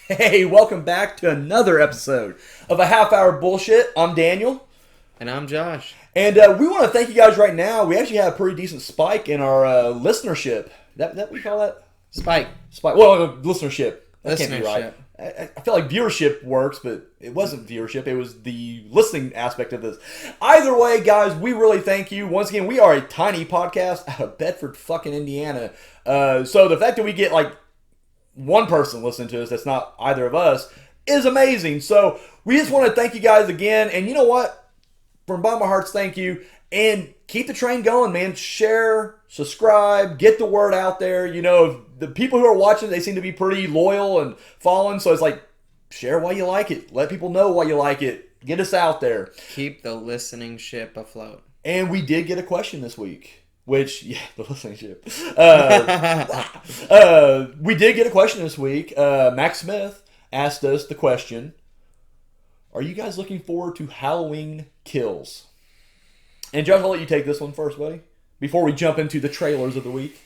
Hey, welcome back to another episode of A Half Hour Bullshit. I'm Daniel. And I'm Josh. And we want to thank you guys right now. We actually had a pretty decent spike in our listenership. That what we call that? Spike. Spike. Well, listenership. That can't be Listenership. right. I feel like viewership works, but it wasn't viewership. It was the listening aspect of this. Either way, guys, we really thank you. Once again, we are a tiny podcast out of Bedford, fucking Indiana. So the fact that we get like one person listening to us that's not either of us is amazing. So we just want to thank you guys again. And you know what? From bottom of my hearts, thank you. And keep the train going, man. Share, subscribe, get the word out there. You know, the people who are watching, they seem to be pretty loyal and following. So it's like, share why you like it. Let people know why you like it. Get us out there. Keep the listening ship afloat. And we did get a question this week. Which, yeah, the listening ship. We did get a question this week. Max Smith asked us the question, are you guys looking forward to Halloween Kills? And Josh, I'll let you take this one first, buddy. Before we jump into the trailers of the week.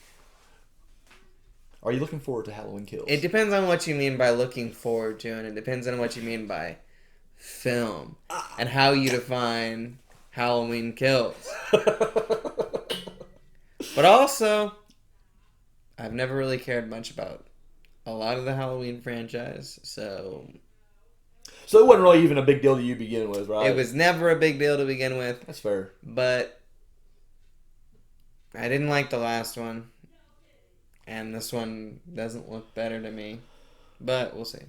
Are you looking forward to Halloween Kills? It depends on what you mean by looking forward to, and it depends on what you mean by film. And how you define Halloween Kills. But also, I've never really cared much about a lot of the Halloween franchise, so it wasn't really even a big deal to you begin with, right? it was never a big deal to begin with. That's fair. But I didn't like the last one, and this one doesn't look better to me. But we'll see.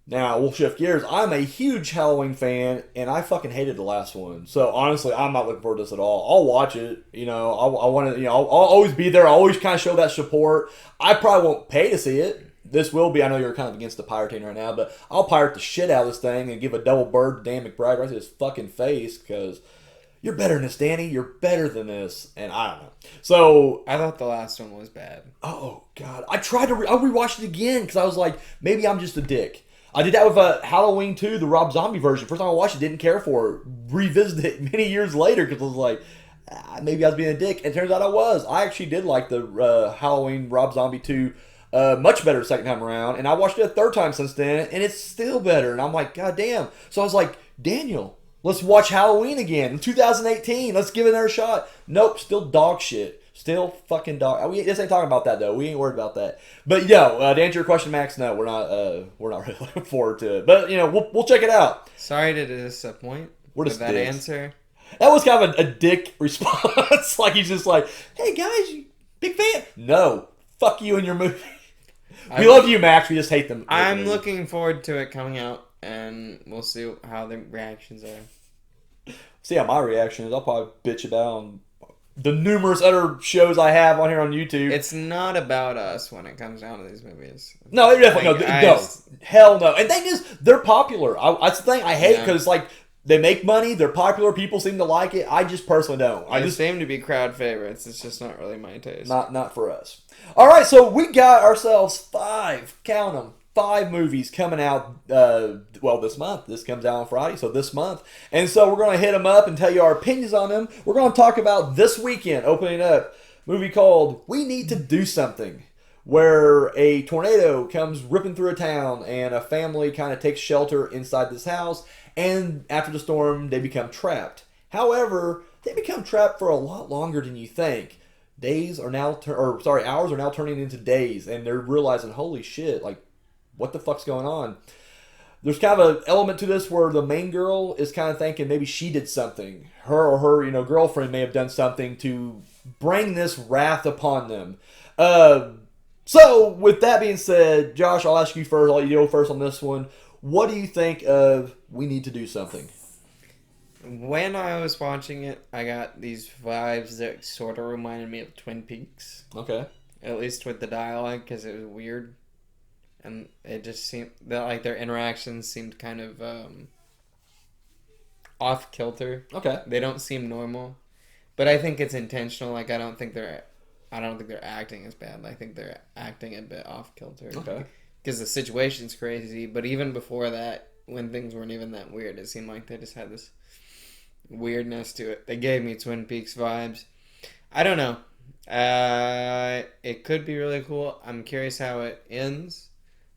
Now, we'll shift gears. I'm a huge Halloween fan, and I fucking hated the last one. So, honestly, I'm not looking forward to this at all. I'll watch it. You know, I want to, I'll always be there. I'll always kind of show that support. I probably won't pay to see it. This will be, I know you're kind of against the pirating right now, but I'll pirate the shit out of this thing and give a double bird to Dan McBride right to his fucking face because you're better than this, Danny. You're better than this. And I don't know. So, I thought the last one was bad. oh, God. I tried to, I rewatched it again because I was like, maybe I'm just a dick. I did that with Halloween 2, the Rob Zombie version. First time I watched it, didn't care for it. Revisited it many years later because I was like, maybe I was being a dick. And it turns out I was. I actually did like the Halloween Rob Zombie 2 much better second time around. And I watched it a third time since then, and it's still better. And I'm like, God damn. So I was like, Daniel, let's watch Halloween again in 2018. Let's give it another shot. Nope, still dog shit. Still fucking dog. We just ain't talking about that though. We ain't worried about that. But yo, to answer your question, Max, no, we're not really looking forward to it. But you know, we'll check it out. Sorry to disappoint with that dicks. answer. That was kind of a dick response. Like he's just like, hey guys, you big fan? No, fuck you and your movie. We love you, Max. We just hate them. I'm looking forward to it coming out, and we'll see how the reactions are. See how my reaction is. I'll probably bitch about on the numerous other shows I have on here on YouTube. It's not about us when it comes down to these movies. No, it definitely no. Hell no. And the thing is, they're popular. That's the thing I hate because it's like they make money, they're popular, people seem to like it. I just personally don't. They seem to be crowd favorites. It's just not really my taste. Not for us. All right, so we got ourselves 5, count them, 5 movies coming out, this month. This comes out on Friday, so this month. And so we're going to hit them up and tell you our opinions on them. We're going to talk about this weekend, opening up, a movie called We Need to Do Something, where a tornado comes ripping through a town and a family kind of takes shelter inside this house, and after the storm, they become trapped. However, they become trapped for a lot longer than you think. Hours are now turning into days, and they're realizing, holy shit, like, what the fuck's going on? There's kind of an element to this where the main girl is kind of thinking maybe she did something. Her girlfriend may have done something to bring this wrath upon them. So, with that being said, Josh, I'll ask you first. I'll let you go first on this one. What do you think of We Need to Do Something? When I was watching it, I got these vibes that sort of reminded me of Twin Peaks. Okay. At least with the dialogue, because it was weird. And it just seemed that like their interactions seemed kind of off kilter. Okay. They don't seem normal. But I think it's intentional. Like I don't think they're acting as bad. I think they're acting a bit off kilter. Okay. Because the situation's crazy. But even before that, when things weren't even that weird, it seemed like they just had this weirdness to it. They gave me Twin Peaks vibes. I don't know. It could be really cool. I'm curious how it ends.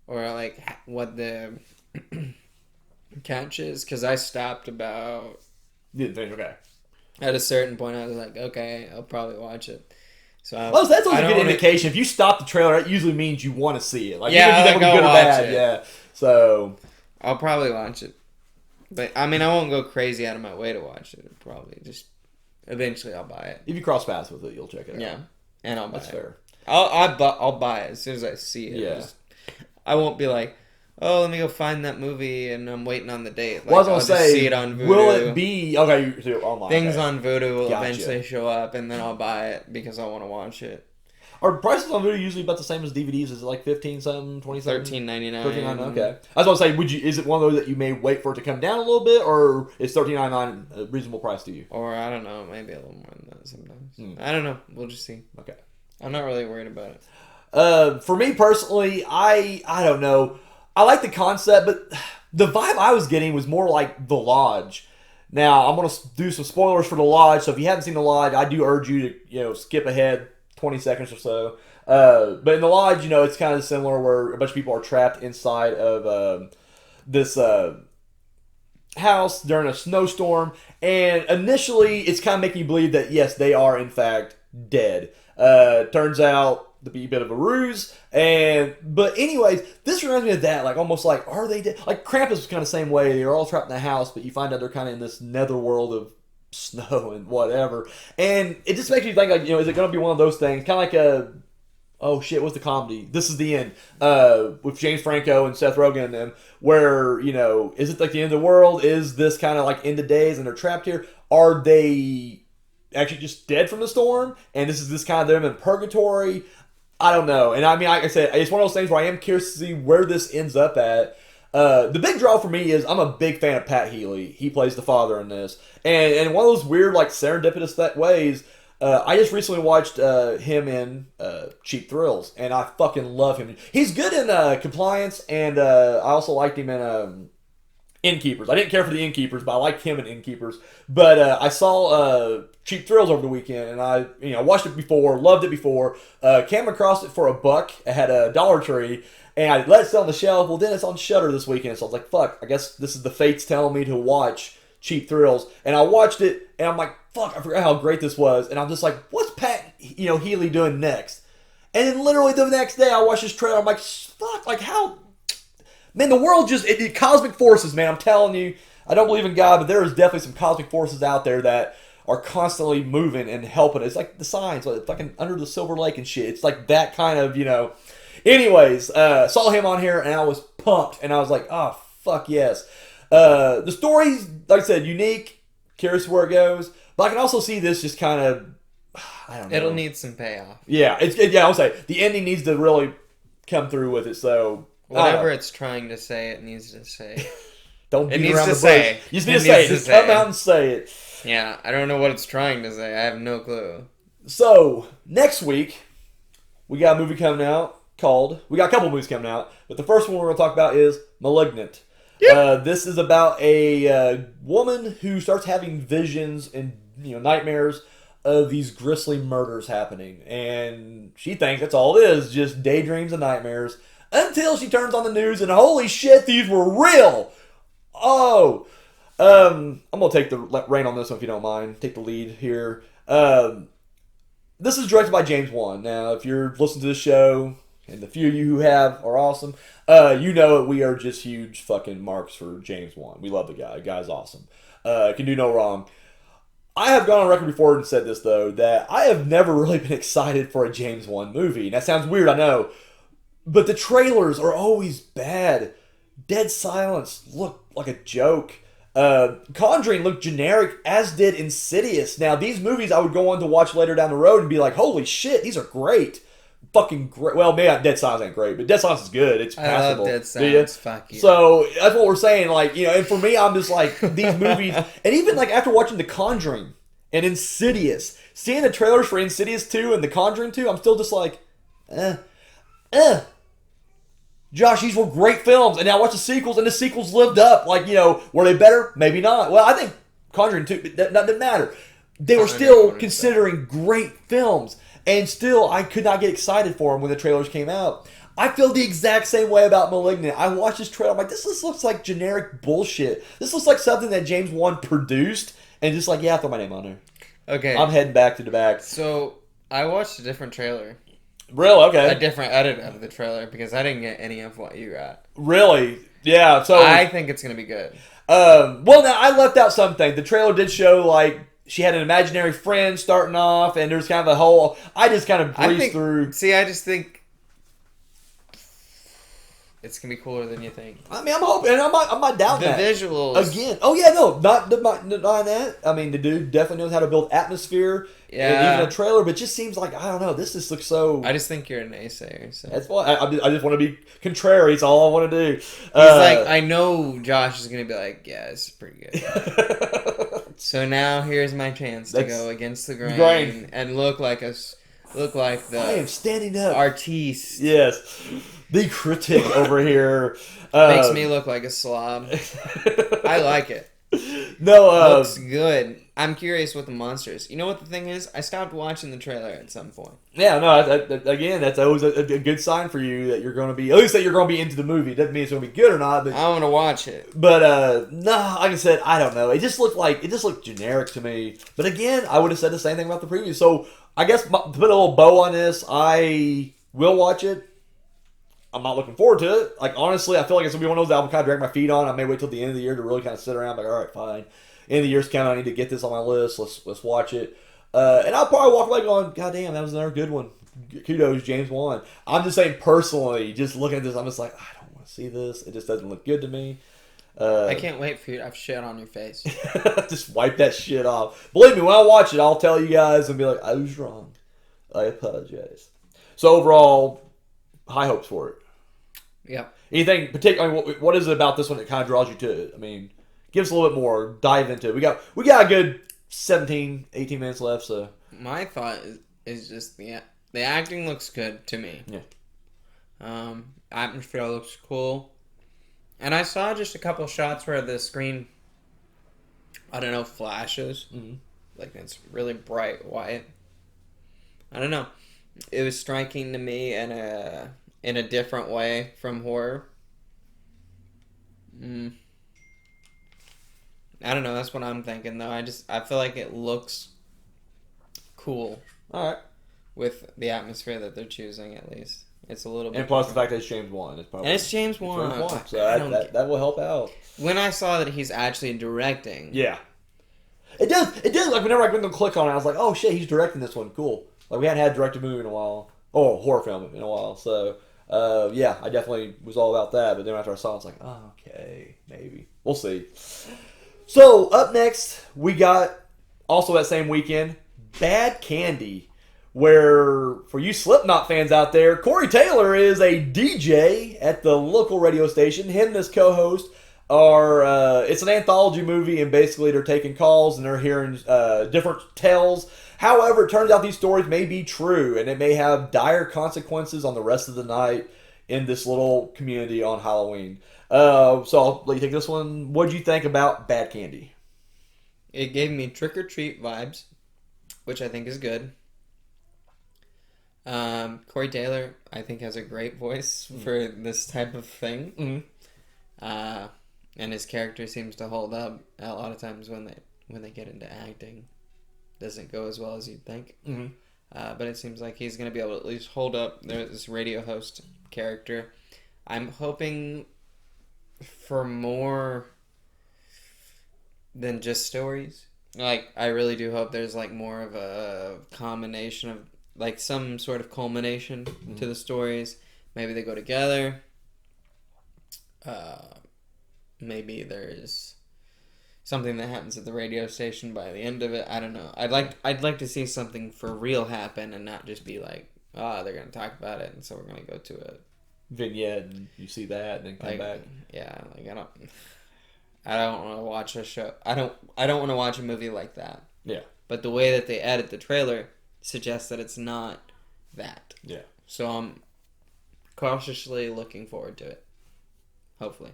or like what the catch is, because I stopped about Okay. at a certain point. I was like, okay, I'll probably watch it. So Well, that's always I a good don't wanna- indication. If you stop the trailer, that usually means you want to see it. Like, Yeah, even if you think like, it'll be good or I'll bad, watch it. yeah. So, I'll probably watch it, but I mean, I won't go crazy out of my way to watch it. Probably just eventually I'll buy it. if you cross paths with it, you'll check it out. Yeah, and I'll buy That's it. fair. I'll buy it as soon as I see it. Yeah. I won't be like, oh, let me go find that movie, and I'm waiting on the date. Like, Well, I was I'll gonna just say, see it on Vudu. will it be okay? So online Things okay. on Vudu will Gotcha. eventually show up, and then I'll buy it because I want to watch it. Are prices on Vudu usually about the same as DVDs? Is it like 15 something, 20 something? $13.99. $13.99. Okay. I was gonna say, would you? Is it one of those that you may wait for it to come down a little bit, or is $13.99 a reasonable price to you? Or I don't know, maybe a little more than that sometimes. I don't know. We'll just see. Okay. I'm not really worried about it. For me personally, I don't know. I like the concept, but the vibe I was getting was more like The Lodge. Now, I'm going to do some spoilers for The Lodge, so if you haven't seen The Lodge, I do urge you to, skip ahead 20 seconds or so. But in The Lodge, it's kind of similar where a bunch of people are trapped inside of this house during a snowstorm, and initially it's kind of making you believe that, yes, they are, in fact, dead. Turns out to be a bit of a ruse, but anyways, this reminds me of that, like almost like, are they dead? Like Krampus was kind of the same way. They're all trapped in the house, but you find out they're kind of in this netherworld of snow and whatever, and it just makes you think like, is it going to be one of those things, kind of like oh shit, what's the comedy? This Is the End, with James Franco and Seth Rogen and them, where, is it like the end of the world? Is this kind of like end of days and they're trapped here? Are they actually just dead from the storm? And this is this kind of them in purgatory? I don't know. And I mean, like I said, it's one of those things where I am curious to see where this ends up at. The big draw for me is I'm a big fan of Pat Healy. He plays the father in this. And in one of those weird, like, serendipitous ways, I just recently watched him in Cheap Thrills, and I fucking love him. He's good in Compliance, and I also liked him in Innkeepers. I didn't care for the Innkeepers, but I liked him in Innkeepers. But I saw Cheap Thrills over the weekend, and I watched it before, loved it before, came across it for $1 at a Dollar Tree, and I let it sit on the shelf. Well, then it's on Shudder this weekend, so I was like, fuck, I guess this is the fates telling me to watch Cheap Thrills. And I watched it, and I'm like, fuck, I forgot how great this was. And I'm just like, what's Pat Healy doing next? And then literally the next day, I watched this trailer. I'm like, fuck, like how... Man, the world just... cosmic forces, man, I'm telling you. I don't believe in God, but there is definitely some cosmic forces out there that are constantly moving and helping. It's like the signs, like fucking Under the Silver Lake and shit. It's like that kind of, Anyways, saw him on here, and I was pumped. And I was like, oh, fuck yes. The story's, like I said, unique. Curious where it goes. But I can also see this just kind of... I don't know. It'll need some payoff. Yeah, I'll say the ending needs to really come through with it. So whatever it's trying to say, it needs to say. Don't beat needs around to the say. bush. You just need to say it. Just come out and say it. Yeah, I don't know what it's trying to say. I have no clue. So next week we got a movie coming out called. We got a couple movies coming out, but the first one we're going to talk about is Malignant. Yep. This is about a woman who starts having visions and nightmares of these grisly murders happening, and she thinks that's all it is, just daydreams and nightmares, until she turns on the news and holy shit, these were real. Oh, I'm gonna take the reign on this one if you don't mind. Take the lead here. This is directed by James Wan. Now, if you're listening to this show, and the few of you who have are awesome, you know we are just huge fucking marks for James Wan. We love the guy. The guy's awesome. Can do no wrong. I have gone on record before and said this, though, that I have never really been excited for a James Wan movie. And that sounds weird, I know. But the trailers are always bad. Dead Silence looked like a joke. Conjuring looked generic, as did Insidious. Now, these movies I would go on to watch later down the road and be like, holy shit, these are great. Fucking great. Well, maybe Dead Silence ain't great, but Dead Silence is good. It's passable. I love Dead Silence. Fuck you. So that's what we're saying. Like, and for me, I'm just like, these movies, and even like after watching The Conjuring and Insidious, seeing the trailers for Insidious 2 and The Conjuring 2, I'm still just like, Josh, these were great films, and now I watch the sequels, and the sequels lived up. Like, were they better? Maybe not. Well, I think Conjuring 2, that didn't matter. They were still considering great films. And still, I could not get excited for them when the trailers came out. I feel the exact same way about Malignant. I watched this trailer. I'm like, this just looks like generic bullshit. This looks like something that James Wan produced and just like, yeah, throw my name on there. Okay. I'm heading back to the back. So, I watched a different trailer. Real? Okay. A different edit of the trailer because I didn't get any of what you got. Really? Yeah. So I think it's going to be good. Well, now I left out something. The trailer did show like she had an imaginary friend starting off, and there's kind of a whole. I just kind of breezed through. See, I just think it's gonna be cooler than you think. I mean, I'm hoping. I'm not doubting that. The visuals again. Oh yeah, no, not that. I mean, the dude definitely knows how to build atmosphere. Yeah. Even a trailer, but it just seems like I don't know. This just looks so. I just think you're a naysayer. So. That's why I just want to be contrary. It's all I want to do. He's like, I know Josh is gonna be like, yeah, this is pretty good. So now here's my chance to go against the grain and look like the. I am standing up. Artiste. Yes, the critic over here makes me look like a slob. I like it. No, looks good. I'm curious what the monster is. You know what the thing is? I stopped watching the trailer at some point. Yeah, no. Again, that's always a good sign for you that you're going to be, at least that you're going to be into the movie. Doesn't mean it's going to be good or not. But I want to watch it. But no, like I said, I don't know. It just looked generic to me. But again, I would have said the same thing about the preview. So I guess to put a little bow on this, I will watch it. I'm not looking forward to it. Like, honestly, I feel like it's going to be one of those that I'll kind of drag my feet on. I may wait till the end of the year to really kind of sit around like, all right, fine. End of the year's coming. I need to get this on my list. Let's watch it. And I'll probably walk away going, God damn, that was another good one. Kudos, James Wan. I'm just saying personally, just looking at this, I'm just like, I don't want to see this. It just doesn't look good to me. I can't wait for you to have shit on your face. Just wipe that shit off. Believe me, when I watch it, I'll tell you guys and be like, I was wrong. I apologize. So overall, high hopes for it. Yep. Anything particular? I mean, what is it about this one that kind of draws you to it? I mean, give us a little bit more. Dive into it. We got a good 17, 18 minutes left. So my thought is just the acting looks good to me. Yeah. Atmosphere looks cool, and I saw just a couple shots where the screen, I don't know, flashes. Mm-hmm. Like it's really bright white. I don't know. It was striking to me in a different way from horror. I don't know. That's what I'm thinking, though. I feel like it looks cool. All right. With the atmosphere that they're choosing, at least it's a little bit. And plus different. the fact that it's James Wan, It's James Wan. So that will help out. When I saw that he's actually directing, yeah, it does. It does. Like whenever I went to click on it, I was like, oh shit, he's directing this one. Cool. Like we hadn't had a directed movie in a while. Oh, horror film in a while. So. Yeah, I definitely was all about that. But then after I saw it, I was like, oh, okay, maybe. We'll see. So, up next, we got, also that same weekend, Bad Candy, where, for you Slipknot fans out there, Corey Taylor is a DJ at the local radio station. Him and his co-host are, it's an anthology movie, and basically they're taking calls and they're hearing different tales. However, it turns out these stories may be true, and it may have dire consequences on the rest of the night in this little community on Halloween. So I'll let you take this one. What did you think about Bad Candy? It gave me Trick or Treat vibes, which I think is good. Corey Taylor, I think, has a great voice for this type of thing. Mm-hmm. And his character seems to hold up a lot of times when they get into acting. Doesn't go as well as you'd think. Mm-hmm. But it seems like he's going to be able to at least hold up this radio host character. I'm hoping for more than just stories. Like, I really do hope there's, like, more of a combination of, like, some sort of culmination to the stories. Maybe they go together. Maybe there's something that happens at the radio station by the end of it. I don't know. I'd like to see something for real happen and not just be like, they're gonna talk about it and so we're gonna go to a vignette and you see that and then come back. Yeah, like I don't want to watch a show. I don't want to watch a movie like that. Yeah. But the way that they edit the trailer suggests that it's not that. Yeah. So I'm cautiously looking forward to it. Hopefully.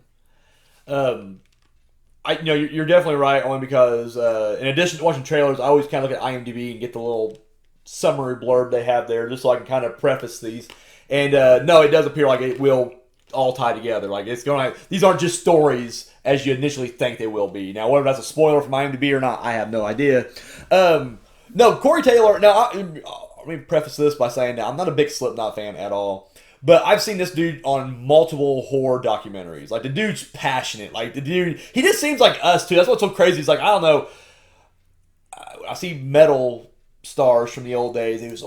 You're definitely right, only because in addition to watching trailers, I always kind of look at IMDb and get the little summary blurb they have there, just so I can kind of preface these. And no, it does appear like it will all tie together. Like it's going to. These aren't just stories as you initially think they will be. Now, whether that's a spoiler from IMDb or not, I have no idea. No, Corey Taylor. Now, let me preface this by saying that I'm not a big Slipknot fan at all. But I've seen this dude on multiple horror documentaries. Like, the dude's passionate. Like, the dude, he just seems like us, too. That's what's so crazy. He's like, I don't know. I see metal stars from the old days. He was,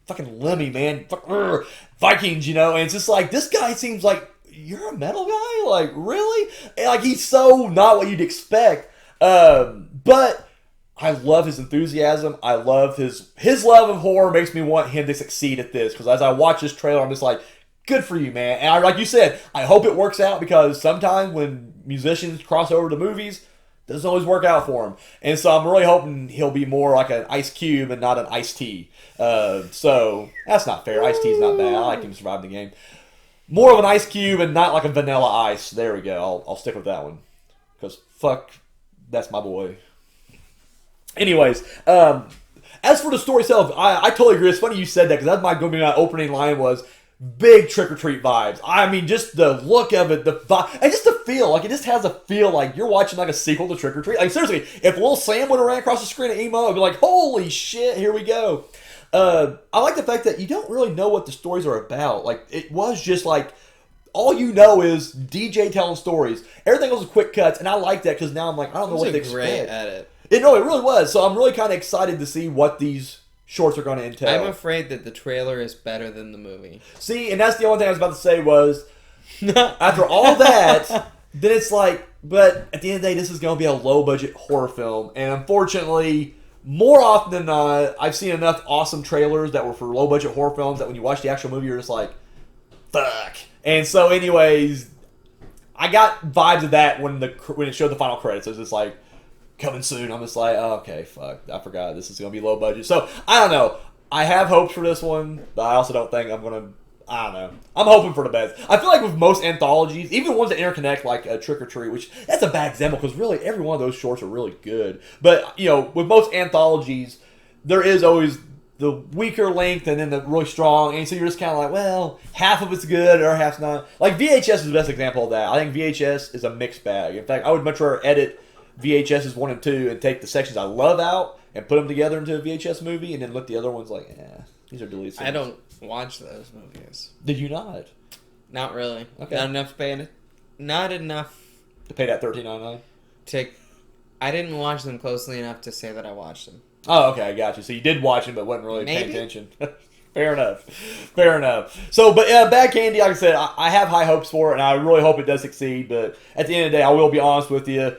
fucking Lemmy, man. Vikings, And it's just like, this guy seems like, you're a metal guy? Like, really? And, like, he's so not what you'd expect. But I love his enthusiasm. I love his love of horror makes me want him to succeed at this. Because as I watch this trailer, I'm just like, good for you, man. And like you said, I hope it works out because sometimes when musicians cross over to movies, it doesn't always work out for them. And so I'm really hoping he'll be more like an Ice Cube and not an Ice-T. So that's not fair. Ice-T's not bad. I like him surviving the game. More of an Ice Cube and not like a Vanilla Ice. There we go. I'll stick with that one. Because fuck, that's my boy. Anyways, as for the story itself, I totally agree. It's funny you said that because that's my opening line was big Trick or Treat vibes. I mean, just the look of it, the vibe, and just the feel. Like, it just has a feel like you're watching like a sequel to Trick or Treat. Like, seriously, if Lil Sam would have ran across the screen at emo, I'd be like, holy shit, here we go. I like the fact that you don't really know what the stories are about. Like, it was just like, all you know is DJ telling stories. Everything else is quick cuts, and I like that because now I'm like, I don't know what to expect. Great at it. No, it really was. So I'm really kind of excited to see what these shorts are going to entail. I'm afraid that the trailer is better than the movie. See, and that's the only thing I was about to say was, after all that, then it's like, but at the end of the day, this is going to be a low-budget horror film. And unfortunately, more often than not, I've seen enough awesome trailers that were for low-budget horror films that when you watch the actual movie, you're just like, fuck. And so anyways, I got vibes of that when it showed the final credits. It was just like, coming soon. I'm just like, oh, okay, fuck. I forgot this is going to be low budget. So, I don't know. I have hopes for this one, but I also don't think I'm going to, I don't know. I'm hoping for the best. I feel like with most anthologies, even ones that interconnect like Trick or Treat, which that's a bad example because really every one of those shorts are really good. But, with most anthologies, there is always the weaker length and then the really strong. And so you're just kind of like, well, half of it's good or half's not. Like VHS is the best example of that. I think VHS is a mixed bag. In fact, I would much rather edit VHS's 1 and 2 and take the sections I love out and put them together into a VHS movie and then let the other ones like, these are deleted scenes. I don't watch those movies. Did you not? Not really. Okay. Not enough paying. Not enough to pay that $13.99. I didn't watch them closely enough to say that I watched them. Oh, okay, I got you. So you did watch them, but wasn't really paying attention. Fair enough. So, but Bad Candy, like I said, I have high hopes for it, and I really hope it does succeed. But at the end of the day, I will be honest with you.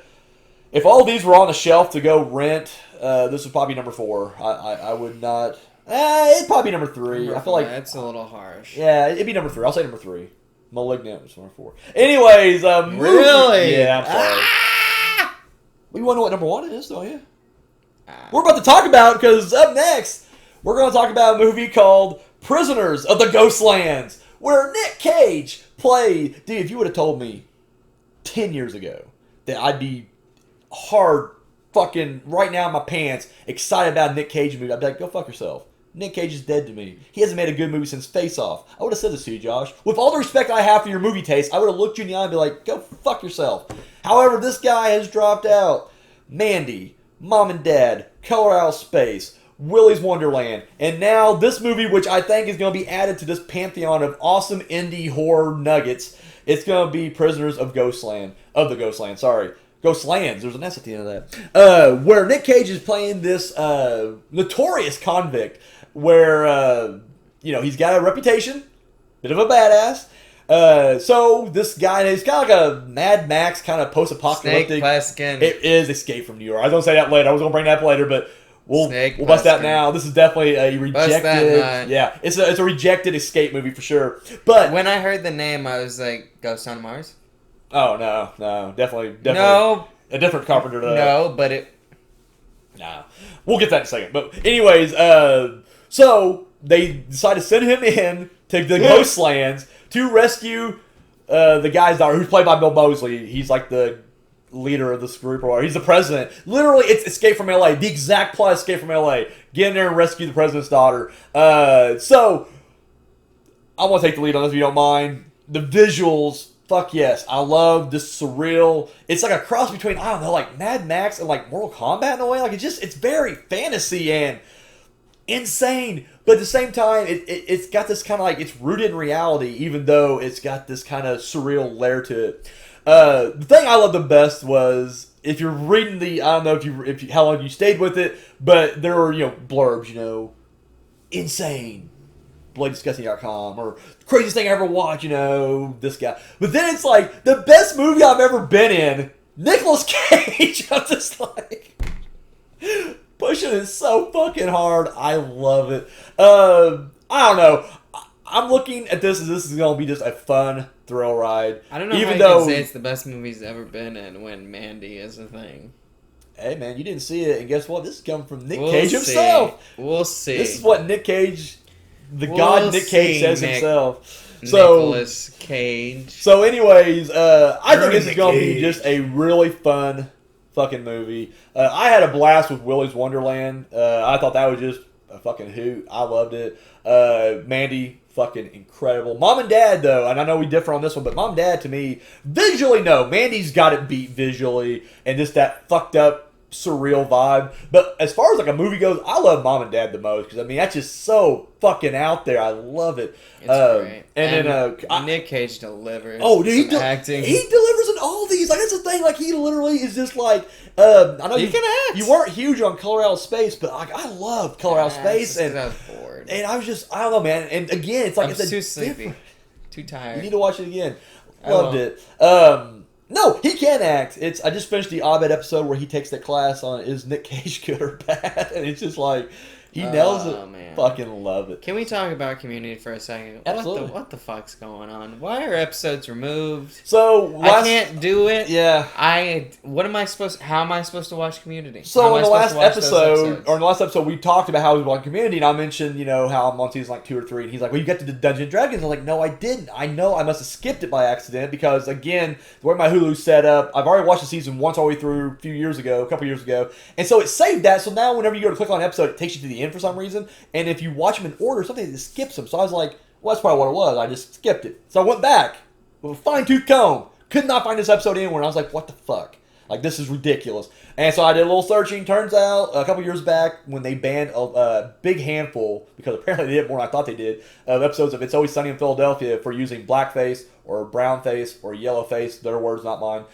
If all these were on the shelf to go rent, this would probably be number 4. I would not. It'd probably be number 3. I feel like that's a little harsh. Yeah, it'd be number 3. I'll say number 3. Malignant was number 4. Anyways, really? Yeah, I'm sorry. You want to know what number 1 is, don't you? We're about to talk about because up next we're going to talk about a movie called Prisoners of the Ghostlands, where Nick Cage played. Dude, if you would have told me 10 years ago that I'd be hard fucking right now in my pants excited about a Nick Cage movie, I'd be like, go fuck yourself. Nick Cage is dead to me. He hasn't made a good movie since Face Off. I would have said this to you, Josh. With all the respect I have for your movie taste, I would have looked you in the eye and be like, go fuck yourself. However, this guy has dropped out. Mandy, Mom and Dad, Color Out of Space, Willy's Wonderland, and now this movie, which I think is going to be added to this pantheon of awesome indie horror nuggets. It's going to be Prisoners of Ghostland. Ghostlands, there's an S at the end of that. Where Nick Cage is playing this notorious convict where, he's got a reputation, bit of a badass. So this guy, he's kind of like a Mad Max kind of post-apocalyptic. Snake Plissken. It is Escape from New York. I was going to say that later. I was going to bring that up later, but we'll bust that now. This is definitely a rejected. Yeah, it's a rejected escape movie for sure. But when I heard the name, I was like, Ghost on Mars? Oh, no. Definitely. No. A different Carpenter. No, but it... Nah. We'll get that in a second. But anyways, so they decide to send him in to the Ghostlands to rescue the guy's daughter, who's played by Bill Moseley. He's like the leader of this group, or he's the president. Literally, it's Escape from L.A. The exact plot, Escape from L.A. Get in there and rescue the president's daughter. So I want to take the lead on this if you don't mind. The visuals, fuck yes. I love this surreal. It's like a cross between, I don't know, like Mad Max and like Mortal Kombat in a way. Like it's very fantasy and insane. But at the same time, it's got this kind of like, it's rooted in reality, even though it's got this kind of surreal layer to it. The thing I loved the best was, if you're reading the, I don't know if you how long you stayed with it, but there were, blurbs, insane. BladeDisgusting.com, or craziest thing I ever watched, this guy. But then it's like, the best movie I've ever been in, Nicolas Cage. I'm just like, pushing it so fucking hard. I love it. I don't know. I'm looking at this as this is going to be just a fun thrill ride. I don't know Even how you though, can say it's the best movie he's ever been in when Mandy is a thing. Hey, man, you didn't see it, and guess what? This is coming from Nick Cage himself. We'll see. This is what Nick Cage... God Nick Cage says himself. Nicolas Cage. So anyways, I think this is going to be just a really fun fucking movie. I had a blast with Willy's Wonderland. I thought that was just a fucking hoot. I loved it. Mandy, fucking incredible. Mom and Dad, though, and I know we differ on this one, but Mom and Dad, to me, visually, no. Mandy's got it beat visually, and just that fucked up, surreal vibe. But as far as like a movie goes, I love Mom and Dad the most, because I mean that's just so fucking out there. I love it. It's great. And then Nick Cage delivers. Oh, dude, acting. He delivers in all these. Like that's the thing. Like he literally is just like I know he can act. You weren't huge on Color Out of Space, but like I love Color Out of Space, and I was bored. And I was just I don't know, man. And again, it's like it's too sleepy, too tired. You need to watch it again. Loved it. No, he can act. I just finished the Abed episode where he takes that class on is Nick Cage good or bad, and it's just like he nails it. Man. Fucking love it. Can we talk about Community for a second? Absolutely. What the fuck's going on? Why are episodes removed? So I can't do it. Yeah. How am I supposed to watch Community? So in the last episode, we talked about how we watched Community, and I mentioned, how I'm on season like 2 or 3, and he's like, well, you got to the Dungeons and Dragons. I'm like, no, I didn't. I know I must have skipped it by accident, because again, the way my Hulu's set up, I've already watched the season once all the way through a couple years ago, and so it saved that, so now whenever you go to click on an episode, it takes you to the end for some reason, and if you watch them in order, something that skips them. So I was like, well, that's probably what it was. I just skipped it. So I went back with a fine-tooth comb. Could not find this episode anywhere. And I was like, what the fuck? Like, this is ridiculous. And so I did a little searching. Turns out, a couple years back, when they banned a big handful, because apparently they did more than I thought they did, of episodes of It's Always Sunny in Philadelphia for using blackface or brownface or yellowface, their words, not mine,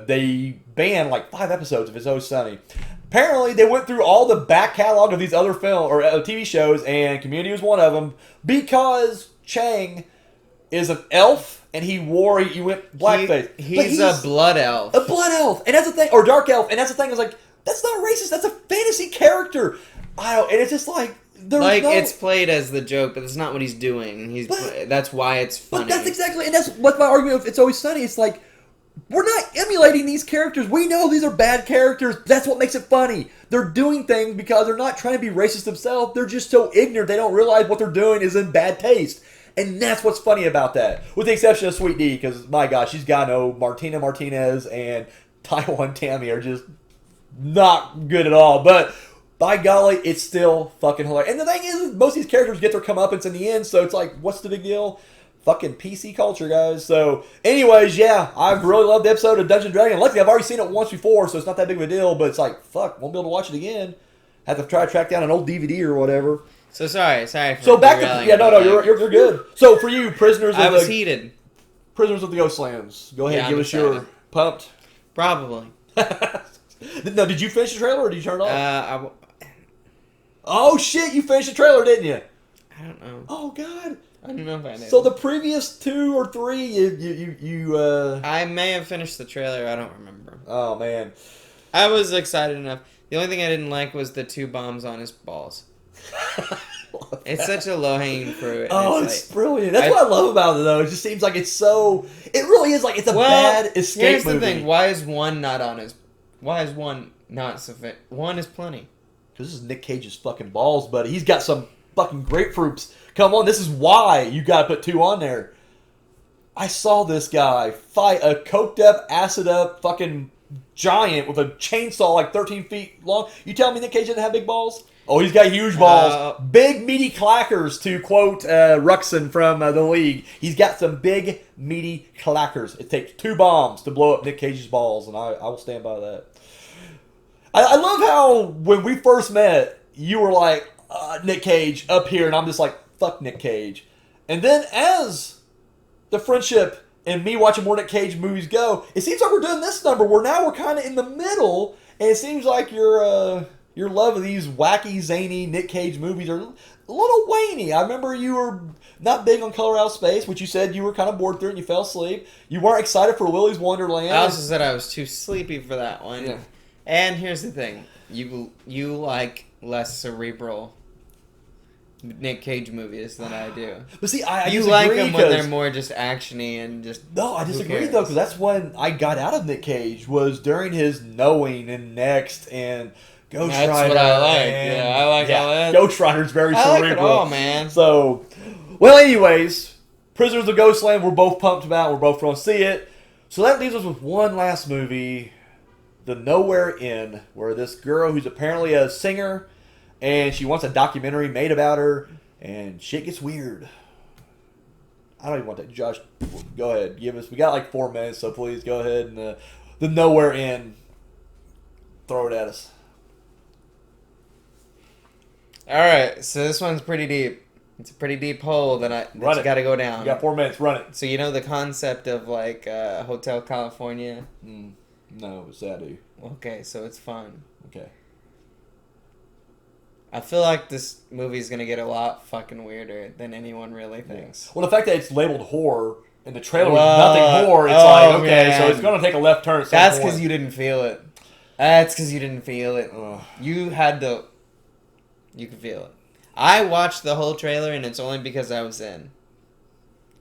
they banned like 5 episodes of It's Always Sunny. Apparently, they went through all the back catalog of these other film or TV shows, and Community was one of them, because Chang is an elf, and he went blackface. He's a blood elf. A blood elf, and that's the thing, or dark elf, and that's the thing. Is like, that's not racist. That's a fantasy character. And it's just like it's played as the joke, but that's not what he's doing. That's why it's funny. But that's exactly, and that's what my argument of It's Always Sunny. It's like, we're not emulating these characters. We know these are bad characters. That's what makes it funny. They're doing things because they're not trying to be racist themselves. They're just so ignorant they don't realize what they're doing is in bad taste. And that's what's funny about that. With the exception of Sweet D, because, my gosh, she's got no Martina Martinez and Taiwan Tammy are just not good at all. But, by golly, it's still fucking hilarious. And the thing is, most of these characters get their comeuppance in the end, so it's like, what's the big deal? Fucking PC culture, guys. So, anyways, yeah, I've really loved the episode of Dungeons & Dragons. Luckily, I've already seen it once before, so it's not that big of a deal, but it's like, fuck, won't be able to watch it again. Have to try to track down an old DVD or whatever. So, sorry. So, back to... Yeah, no, you're good. So, for you, Prisoners of heated. Prisoners of the Ghostlands. Go ahead and give us your pumped. Probably. No, did you finish the trailer, or did you turn it off? Oh, shit, you finished the trailer, didn't you? I don't know. Oh, God. I don't know if I did. So the previous 2 or 3, you I may have finished the trailer. I don't remember. Oh man, I was excited enough. The only thing I didn't like was the 2 bombs on his balls. It's such a low hanging fruit. Oh, it's brilliant. That's what I love about it, though. It just seems like it's so. It really is like it's a bad escape here's movie. The thing: why is one not on his? Why is one not sufficient? One is plenty. Because this is Nick Cage's fucking balls, buddy. He's got some fucking grapefruits. Come on, this is why you gotta put 2 on there. I saw this guy fight a coked up, acid up fucking giant with a chainsaw like 13 feet long. You tell me Nick Cage didn't have big balls? Oh, he's got huge balls. Big, meaty clackers, to quote Ruxin from The League. He's got some big, meaty clackers. It takes 2 bombs to blow up Nick Cage's balls, and I will stand by that. I love how when we first met, you were like, Nick Cage up here, and I'm just like, fuck Nick Cage. And then as the friendship and me watching more Nick Cage movies go, it seems like we're doing this number where now we're kind of in the middle, and it seems like your love of these wacky, zany Nick Cage movies are a little waney. I remember you were not big on Color Out of Space, which you said you were kind of bored through it and you fell asleep. You weren't excited for Willy's Wonderland. I also said I was too sleepy for that one. Yeah. And here's the thing. You like less cerebral Nick Cage movies than I do. But see, I you disagree like them when they're because- more just actiony and just... No, I disagree cares? though, because that's when I got out of Nick Cage, was during his Knowing and Next and Ghost That's Rider. what I like. and- Yeah, I like all that. Ghost Rider's very I cerebral. like it all, man. So, well, anyways, Prisoners of Ghostland, we're both pumped about. We're both going to see it. So that leaves us with one last movie, The Nowhere Inn, where this girl who's apparently a singer, and she wants a documentary made about her, and shit gets weird. I don't even want that. Josh, go ahead. Give us. We got like 4 minutes, so please go ahead and The Nowhere Inn. Throw it at us. All right, so this one's pretty deep. It's a pretty deep hole that you got to go down. You got 4 minutes. Run it. So you know the concept of like Hotel California? No, it's that dude. Okay, so it's fun. Okay. I feel like this movie is gonna get a lot fucking weirder than anyone really thinks. Well, the fact that it's labeled horror and the trailer was nothing horror, it's like, okay, so it's going to take a left turn at some That's point. because you didn't feel it. That's because you didn't feel it. You had to... You could feel it. I watched the whole trailer, and it's only because I was in.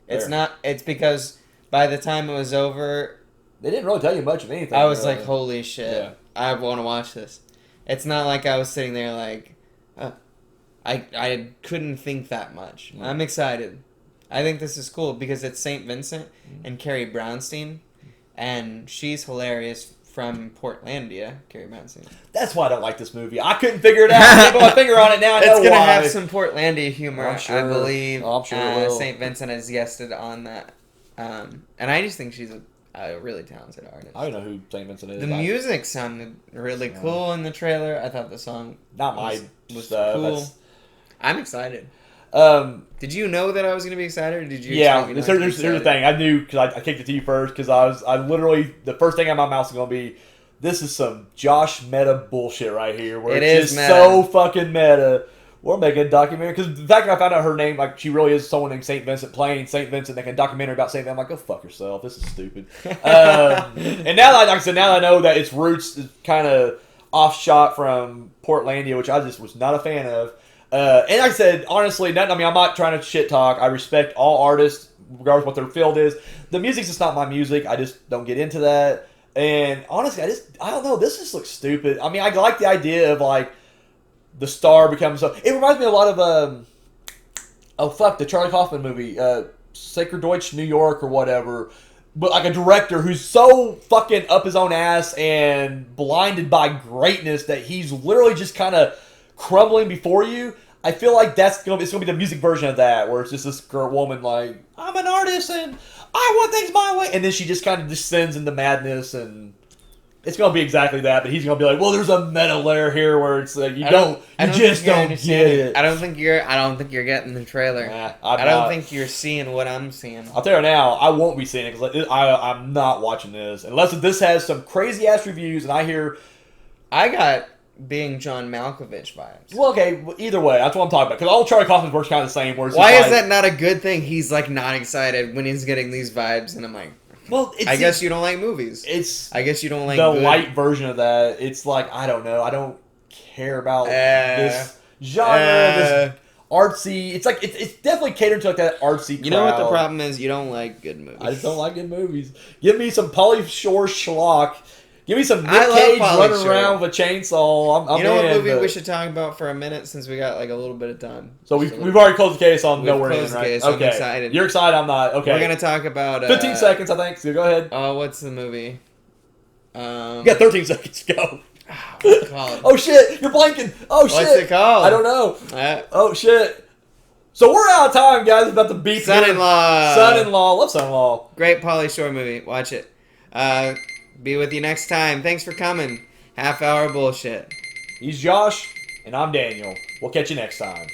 It's Fair. not... It's because by the time it was over... They didn't really tell you much of anything. I was like, holy shit. Yeah. I want to watch this. It's not like I was sitting there like... I couldn't think that much. Yeah. I'm excited. I think this is cool because it's St. Vincent and Carrie Brownstein, and she's hilarious from Portlandia, Carrie Brownstein. That's why I don't like this movie. I couldn't figure it out. I can't put my finger on it now. I know It's going to why. have some Portlandia humor, I'm sure. I believe. I'm sure it will. St. Vincent has guested on that. And I just think she's a really talented artist. I don't know who St. Vincent is. The music sounded really cool in the trailer. I thought the song Not my was stuff. cool. That's- I'm excited. Um, Did you know that I was going to be excited, or did you? yeah, expect me not to be here's the excited? thing. I knew because I kicked it to you first because I literally, the first thing out of my mouth is going to be, this is some Josh meta bullshit right here. Where It it's is just meta. so fucking meta. We're making a documentary because the fact that I found out her name, like she really is someone named St. Vincent playing St. Vincent, making a documentary about St. Vincent. I'm like, go fuck yourself. This is stupid. And now that, like I said, now that I know that its roots is kind of offshot from Portlandia, which I just was not a fan of. And like I said, honestly, I'm not trying to shit talk. I respect all artists, regardless of what their field is. The music's just not my music. I just don't get into that. And honestly, I don't know. This just looks stupid. I mean, I like the idea of like the star becomes so. It reminds me a lot of the Charlie Kaufman movie, Sacred Deutsch New York or whatever. But like a director who's so fucking up his own ass and blinded by greatness that he's literally just kind of crumbling before you. I feel like it's gonna be the music version of that, where it's just this woman like, I'm an artist and I want things my way, and then she just kind of descends into madness, and it's gonna be exactly that. But he's gonna be like, well, there's a meta layer here where it's like you just don't get it. I don't think you're getting the trailer. Nah, I don't think you're seeing what I'm seeing. I'll tell you now, I won't be seeing it because I'm not watching this unless this has some crazy ass reviews and I hear. I got being John Malkovich vibes. Well, okay, either way, that's what I'm talking about. Because all Charlie Kaufman's work's kind of the same. Where it's Why just is like, that not a good thing? He's like not excited when he's getting these vibes, and I'm like, well, I guess you don't like movies. I guess you don't like the good. light version of that. It's like, I don't know. I don't care about this genre, this artsy. It's like it's definitely catered to like that artsy crowd. You know what the problem is? You don't like good movies. I just don't like good movies. Give me some Pauly Shore schlock. Give me some Nick I love Cage Pauly running Shore. around with a chainsaw. I'm you know in, what movie but- we should talk about for a minute since we got like a little bit of time? So we've already closed the case on We've Nowhere In, closed the right? case, I'm Okay. excited. You're excited. I'm not. Okay. We're gonna talk about 15 seconds, I think. So go ahead. Oh, what's the movie? You got 13 seconds to go. What's it called? Oh shit, you're blanking. Oh shit. What's it called? I don't know. Oh shit. So we're out of time, guys. About to beat Son-in-Law. Son-in-Law. Love Son-in-Law. Great Pauly Shore movie. Watch it. Be with you next time. Thanks for coming. Half hour bullshit. He's Josh, and I'm Daniel. We'll catch you next time.